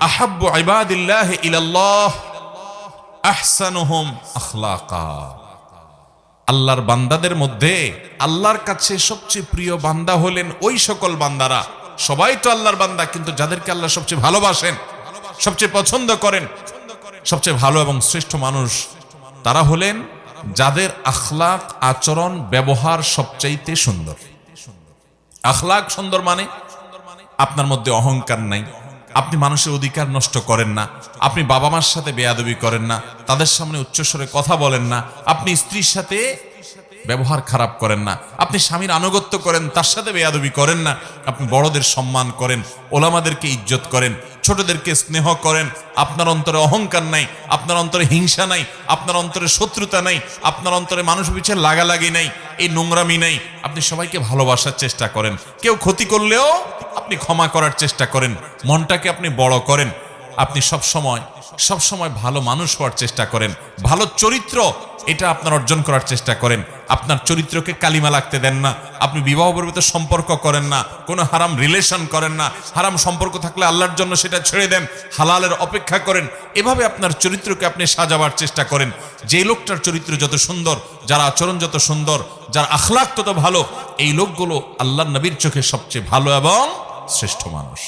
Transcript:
আহাব্বু ইবাদিল্লাহি ইলাল্লাহ আহসানুহুম আখলাকা। আল্লাহর বান্দাদের মধ্যে আল্লাহর কাছে সবচেয়ে প্রিয় বান্দা হলেন ওই সকল বান্দারা, সবাই তো আল্লাহর বান্দা, কিন্তু যাদেরকে আল্লাহ সবচেয়ে ভালোবাসেন, সবচেয়ে পছন্দ করেন, সবচেয়ে ভালো এবং শ্রেষ্ঠ মানুষ তারা হলেন যাদের আখলাক, আচরণ, ব্যবহার সবচাইতে সুন্দর। আখলাক সুন্দর মানে আপনার মধ্যে অহংকার নাই, আপনি মানুষের অধিকার নষ্ট করেন না, আপনি বাবা মার সাথে বেয়াদবি করেন না, তাদের সামনে উচ্চস্বরে কথা বলেন না, আপনি স্ত্রীর সাথে ব্যবহার খারাপ করেন না, আপনি স্বামীর আনুগত্য করেন, তার সাথে বেয়াদবি করেন না, আপনি বড়দের সম্মান করেন, ওলামাদেরকে ইজ্জত করেন, ছোটদেরকে স্নেহ করেন, আপনার অন্তরে অহংকার নাই, আপনার অন্তরে হিংসা নাই, আপনার অন্তরে শত্রুতা নাই, আপনার অন্তরে মানুষ পিছে লাগালাগি নাই, এই নোংরামি নাই, আপনি সবাইকে ভালোবাসার চেষ্টা করেন, কেউ ক্ষতি করলেও আপনি ক্ষমা করার চেষ্টা করেন, মনটাকে আপনি বড় করেন, আপনি সবসময় ভালো মানুষ হওয়ার চেষ্টা করেন, ভালো চরিত্র এটা আপনার অর্জন করার চেষ্টা করেন, আপনার চরিত্রকে কালিমা লাগতে দেন না, আপনি বিবাহ পর্যন্ত সম্পর্ক করেন না, কোনো হারাম রিলেশন করেন না, হারাম সম্পর্ক থাকলে আল্লাহর জন্য সেটা ছেড়ে দেন, হালালের অপেক্ষা করেন, এভাবে আপনার চরিত্রকে আপনি সাজাবার চেষ্টা করেন। যে লোকটার চরিত্র যত সুন্দর, যার আচরণ যত সুন্দর, যার আখলাক তত ভালো, এই লোকগুলো আল্লাহর নবীর চোখে সবচেয়ে ভালো এবং শ্রেষ্ঠ মানুষ।